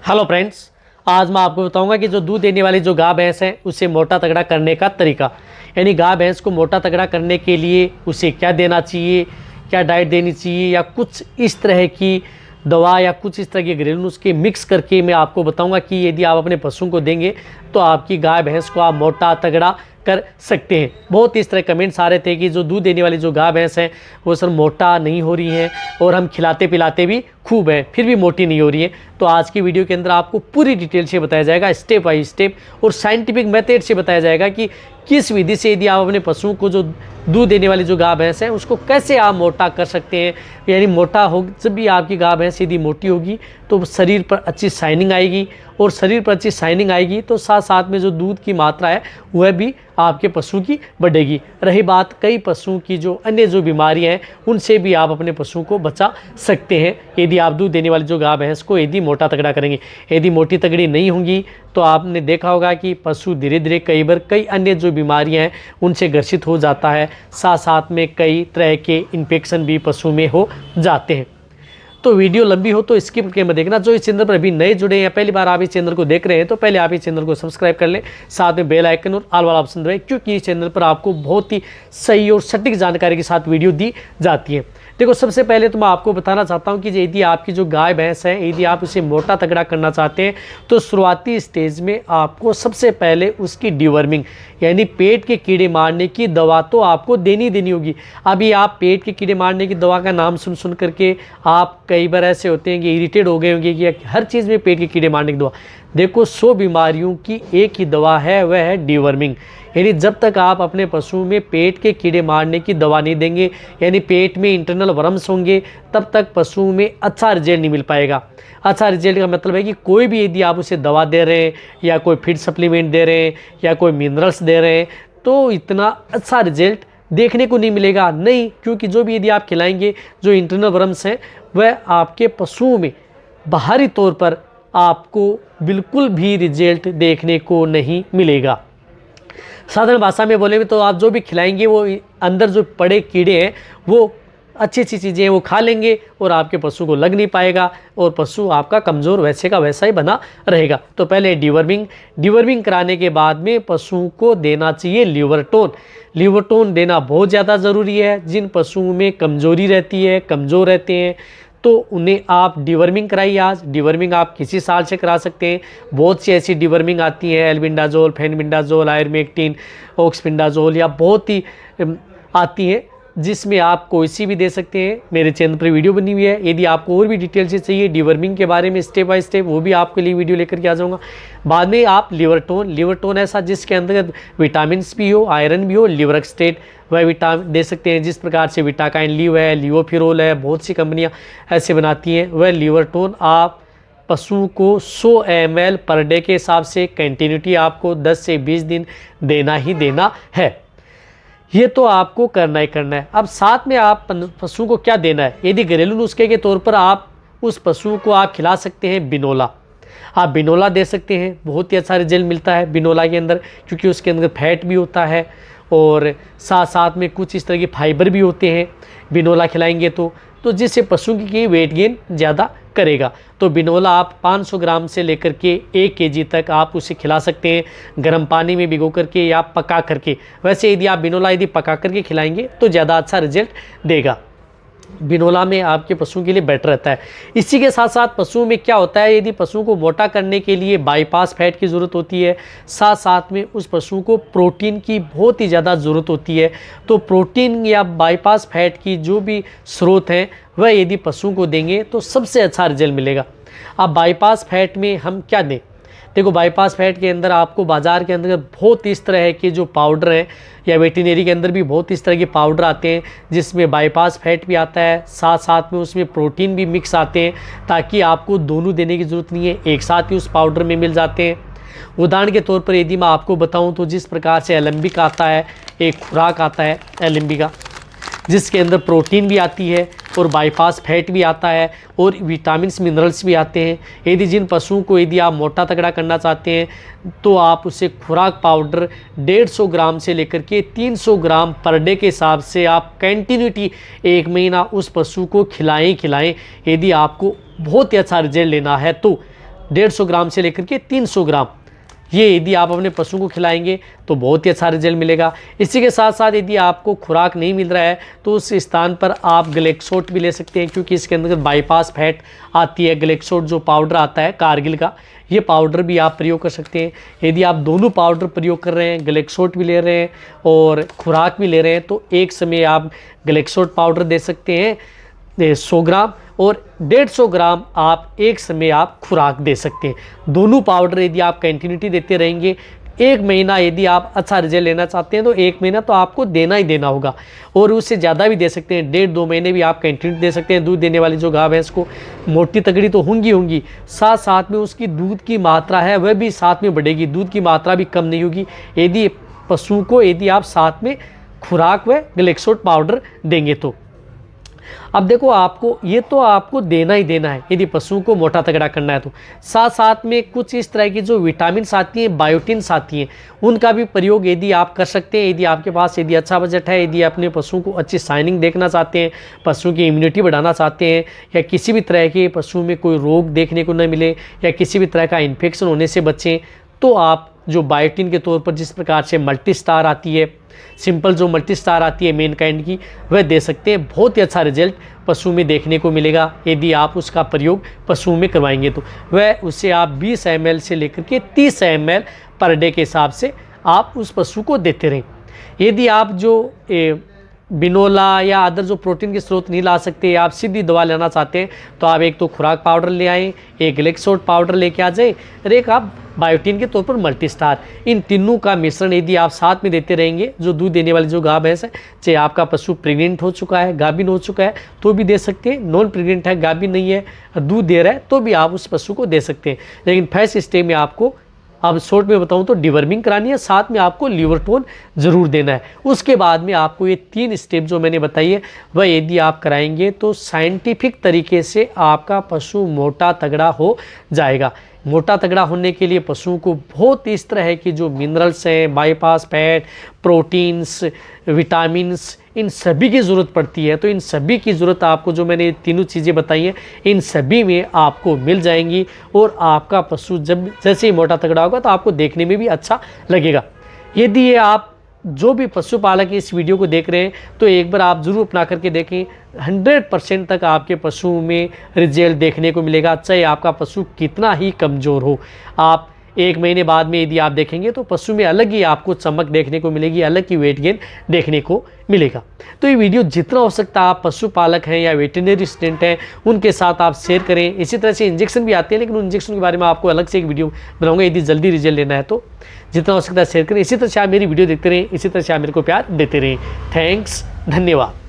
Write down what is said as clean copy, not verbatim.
Hello friends, आज मैं आपको बताऊंगा कि जो दूध देने वाली जो गाय भैंस है उसे मोटा तगड़ा करने का तरीका। यानी गाय भैंस को मोटा तगड़ा करने के लिए उसे क्या देना चाहिए, क्या डाइट देनी चाहिए, या कुछ इस तरह की दवा या कुछ इस तरह के घरेलू नुस्खे मिक्स करके मैं आपको बताऊंगा कि यदि आप अपने पशुओं को देंगे तो आपकी गाय भैंस को आप मोटा तगड़ा कर सकते हैं। बहुत इस तरह कमेंट्स आ रहे थे कि जो दूध देने वाली जो गाय भैंस हैं वो सर मोटा नहीं हो रही हैं और हम खिलाते पिलाते भी खूब है फिर भी मोटी नहीं हो रही है। तो आज की वीडियो के अंदर आपको पूरी डिटेल से बताया जाएगा, स्टेप बाय स्टेप और साइंटिफिक मेथड से बताया जाएगा कि किस विधि से यदि आप अपने पशुओं को जो दूध देने वाली जो गाय भैंस है उसको कैसे आप मोटा कर सकते हैं। यानी मोटा हो, जब भी आपकी गाय भैंस यदि मोटी होगी तो शरीर पर अच्छी शाइनिंग आएगी और शरीर पर अच्छी शाइनिंग आएगी तो साथ साथ में जो दूध की मात्रा है वह भी आपके पशु की बढ़ेगी। रही बात कई पशुओं की जो अन्य जो बीमारियां हैं उनसे भी आप अपने पशुओं को बचा सकते हैं यदि आप दूध देने वाली जो गाय भैंस को यदि मोटा तगड़ा करेंगे। यदि मोटी तगड़ी नहीं होंगी तो आपने देखा होगा कि पशु धीरे धीरे कई बार कई अन्य जो बीमारियां हैं उनसे ग्रसित हो जाता है, साथ साथ में कई तरह के इन्फेक्शन भी पशु में हो जाते हैं। तो वीडियो लंबी हो तो स्किप करके मत देखना। जो इस चैनल पर अभी नए जुड़े हैं, पहली बार आप इस चैनल को देख रहे हैं तो पहले आप इस चैनल को सब्सक्राइब कर लें, साथ में बेल आइकन और ऑल वाला ऑप्शन दबाएं, क्योंकि इस चैनल पर आपको बहुत ही सही और सटीक जानकारी के साथ वीडियो दी जाती है। देखो, सबसे पहले तो मैं आपको बताना चाहता हूं कि यदि आपकी जो गाय भैंस है यदि आप उसे मोटा तगड़ा करना चाहते हैं तो शुरुआती स्टेज में आपको सबसे पहले उसकी डिवर्मिंग यानी पेट के कीड़े मारने की दवा तो आपको देनी होगी। अभी आप पेट के कीड़े मारने की दवा का नाम सुन करके आप कई बार ऐसे होते हैं कि इरिटेट हो गए होंगे कि हर चीज़ में पेट के कीड़े मारने की दवा। देखो, 100 बीमारियों की एक ही दवा है, वह है डिवर्मिंग। यानी जब तक आप अपने पशु में पेट के कीड़े मारने की दवा नहीं देंगे, यानी पेट में इंटरनल वर्म्स होंगे, तब तक पशु में अच्छा रिजल्ट नहीं मिल पाएगा। अच्छा रिजल्ट का मतलब है कि कोई भी यदि आप उसे दवा दे रहे हैं या कोई फीड सप्लीमेंट दे रहे हैं या कोई मिनरल्स दे रहे हैं तो इतना अच्छा रिजल्ट देखने को नहीं मिलेगा। नहीं, क्योंकि जो भी यदि आप खिलाएंगे जो इंटरनल वर्म्स हैं वह आपके पशुओं में बाहरी तौर पर आपको बिल्कुल भी रिजल्ट देखने को नहीं मिलेगा। साधारण भाषा में बोले तो आप जो भी खिलाएंगे वो अंदर जो पड़े कीड़े हैं वो अच्छी चीज़ें हैं वो खा लेंगे और आपके पशु को लग नहीं पाएगा और पशु आपका कमज़ोर वैसे का वैसा ही बना रहेगा। तो पहले डिवर्मिंग कराने के बाद में पशुओं को देना चाहिए लिवरटोन देना बहुत ज़्यादा ज़रूरी है। जिन पशुओं में कमज़ोरी रहती है, कमज़ोर रहते हैं, तो उन्हें आप डिवर्मिंग कराइए। आज डिवर्मिंग आप किसी साल से करा सकते हैं। बहुत सी ऐसी डिवर्मिंग आती हैं, एल्बिंडाजोल, फेनबिंडाजोल, आयरमेक्टिन, ऑक्सपिंडाजोल या बहुत ही आती हैं जिसमें आप कोई सी भी दे सकते हैं। मेरे चैनल पर वीडियो बनी हुई है, यदि आपको और भी डिटेल से चाहिए डिवर्मिंग के बारे में स्टेप बाय स्टेप, वो भी आपके लिए वीडियो लेकर के आ जाऊँगा। बाद में आप लिवरटोन ऐसा जिसके अंतर्गत विटामिन भी हो, आयरन भी हो, लिवरक्सटेट वह विटामिन दे सकते हैं। जिस प्रकार से विटाकाइन लीव है, लिवोफिरोल है, बहुत सी कंपनियां ऐसे बनाती हैं, वह लिवरटोन आप पशु को 100 ml पर डे के हिसाब से कंटिन्यूटी आपको 10 से 20 दिन देना ही देना है। ये तो आपको करना ही करना है। अब साथ में आप पशु को क्या देना है, यदि घरेलू नुस्खे के तौर पर आप उस पशु को आप खिला सकते हैं बिनोला। आप बिनोला दे सकते हैं, बहुत ही अच्छा रिजल्ट मिलता है बिनोला के अंदर, क्योंकि उसके अंदर फैट भी होता है और साथ साथ में कुछ इस तरह के फाइबर भी होते हैं बिनोला खिलाएंगे तो जिससे पशु की वेट गेन ज़्यादा करेगा। तो बिनोला आप 500 ग्राम से लेकर के 1 kg तक आप उसे खिला सकते हैं, गर्म पानी में भिगो करके या पका करके। वैसे यदि आप बिनोला यदि पका करके खिलाएंगे तो ज़्यादा अच्छा रिजल्ट देगा। बिनोला में आपके पशुओं के लिए बेटर रहता है। इसी के साथ साथ पशुओं में क्या होता है, यदि पशुओं को मोटा करने के लिए बाईपास फैट की ज़रूरत होती है, साथ साथ में उस पशु को प्रोटीन की बहुत ही ज़्यादा ज़रूरत होती है। तो प्रोटीन या बाईपास फैट की जो भी स्रोत हैं वह यदि पशुओं को देंगे तो सबसे अच्छा रिजल्ट मिलेगा। अब बाईपास फैट में हम क्या दें, देखो बाईपास फैट के अंदर आपको बाज़ार के अंदर बहुत इस तरह के जो पाउडर हैं या वेटिनरी के अंदर भी बहुत इस तरह के पाउडर आते हैं जिसमें बाईपास फैट भी आता है, साथ साथ में उसमें प्रोटीन भी मिक्स आते हैं, ताकि आपको दोनों देने की ज़रूरत नहीं है, एक साथ ही उस पाउडर में मिल जाते हैं। उदाहरण के तौर पर यदि मैं आपको बताऊं तो जिस प्रकार से एलेम्बिक आता है, एक खुराक आता है एलेम्बिक का, जिसके अंदर प्रोटीन भी आती है और बाईपास फैट भी आता है और विटामिन्स मिनरल्स भी आते हैं। यदि जिन पशुओं को यदि आप मोटा तगड़ा करना चाहते हैं तो आप उसे खुराक पाउडर 150 ग्राम से लेकर के 300 ग्राम पर डे के हिसाब से आप कंटिन्यूटी 1 महीना उस पशु को खिलाएं। यदि आपको बहुत ही अच्छा रिजल्ट लेना है तो 150 ग्राम से लेकर के 300 ग्राम, ये यदि आप अपने पशु को खिलाएंगे तो बहुत ही अच्छा रिजल्ट मिलेगा। इसी के साथ साथ यदि आपको खुराक नहीं मिल रहा है तो उस स्थान पर आप ग्लेक्सोट भी ले सकते हैं, क्योंकि इसके अंदर बाईपास फैट आती है। ग्लेक्सोट जो पाउडर आता है कारगिल का, ये पाउडर भी आप प्रयोग कर सकते हैं। यदि आप दोनों पाउडर प्रयोग कर रहे हैं, ग्लेक्सोट भी ले रहे हैं और खुराक भी ले रहे हैं, तो एक समय आप ग्लेक्सोट पाउडर दे सकते हैं 100 ग्राम और 150 ग्राम आप एक समय आप खुराक दे सकते हैं। दोनों पाउडर यदि आप कंटिन्यूटी देते रहेंगे, 1 महीना यदि आप अच्छा रिजल्ट लेना चाहते हैं तो 1 महीना तो आपको देना ही देना होगा, और उससे ज़्यादा भी दे सकते हैं। 1.5-2 महीने भी आप कंटिन्यू दे सकते हैं। दूध देने वाली जो गाय भैंस को मोटी तगड़ी तो होंगी, साथ साथ में उसकी दूध की मात्रा है वह भी साथ में बढ़ेगी, दूध की मात्रा भी कम नहीं होगी यदि पशु को यदि आप साथ में खुराक व ग्लेक्सोट पाउडर देंगे तो। अब देखो, आपको ये तो आपको देना ही देना है यदि पशु को मोटा तगड़ा करना है तो। साथ साथ में कुछ इस तरह की जो विटामिन्स आती हैं, बायोटिन्स आती हैं, उनका भी प्रयोग यदि आप कर सकते हैं। यदि आपके पास यदि अच्छा बजट है, यदि अपने पशु को अच्छी शाइनिंग देखना चाहते हैं, पशु की इम्यूनिटी बढ़ाना चाहते हैं, या किसी भी तरह के पशु में कोई रोग देखने को न मिले या किसी भी तरह का इन्फेक्शन होने से बचें, तो आप जो बायोटिन के तौर पर जिस प्रकार से मल्टी स्टार आती है, सिंपल जो मल्टी स्टार आती है मैनकाइंड की, वह दे सकते हैं। बहुत ही अच्छा रिजल्ट पशु में देखने को मिलेगा यदि आप उसका प्रयोग पशु में करवाएंगे तो। वह उससे आप 20 ml से लेकर के 30 ml पर डे के हिसाब से आप उस पशु को देते रहें। यदि आप जो बिनोला या अदर जो प्रोटीन के स्रोत नहीं ला सकते, आप सीधी दवा लेना चाहते हैं, तो आप एक तो खुराक पाउडर ले आएँ, एक ग्लेक्सोट पाउडर लेके आ जाए और एक आप बायोटिन के तौर पर मल्टी स्टार। इन तीनों का मिश्रण यदि आप साथ में देते रहेंगे, जो दूध देने वाली जो गाय भैंस है, चाहे आपका पशु प्रेग्नेंट हो चुका है, गाभिन हो चुका है तो भी दे सकते हैं, नॉन प्रेग्नेंट है, गाभिन नहीं है, दूध दे रहा है तो भी आप उस पशु को दे सकते हैं। लेकिन फर्स्ट स्टेज में आपको, अब शॉर्ट में बताऊं तो, डिवर्मिंग करानी है, साथ में आपको लिवर टोन जरूर देना है। उसके बाद में आपको ये 3 स्टेप जो मैंने बताई है वह यदि आप कराएंगे तो साइंटिफिक तरीके से आपका पशु मोटा तगड़ा हो जाएगा। मोटा तगड़ा होने के लिए पशुओं को बहुत इस तरह की जो मिनरल्स हैं, बाईपास फैट, प्रोटीन्स, विटामिन्स, इन सभी की ज़रूरत पड़ती है। तो इन सभी की ज़रूरत आपको, जो मैंने तीनों चीज़ें बताई हैं, इन सभी में आपको मिल जाएंगी और आपका पशु जब जैसे ही मोटा तगड़ा होगा तो आपको देखने में भी अच्छा लगेगा। यदि ये आप जो भी पशुपालक इस वीडियो को देख रहे हैं तो एक बार आप ज़रूर अपना करके देखें, 100% तक आपके पशु में रिजल्ट देखने को मिलेगा, चाहे आपका पशु कितना ही कमज़ोर हो। आप 1 महीने बाद में यदि आप देखेंगे तो पशु में अलग ही आपको चमक देखने को मिलेगी, अलग ही वेट गेन देखने को मिलेगा। तो ये वीडियो जितना हो सकता है आप पशुपालक हैं या वेटरनरी स्टूडेंट हैं उनके साथ आप शेयर करें। इसी तरह से इंजेक्शन भी आते हैं, लेकिन उन इंजेक्शन के बारे में आपको अलग से एक वीडियो बनाऊंगा यदि जल्दी रिजल्ट लेना है तो। जितना हो सकता है शेयर करें। इसी तरह से आप मेरी वीडियो देखते रहें, इसी तरह से आप मेरे को प्यार देते रहें। थैंक्स, धन्यवाद।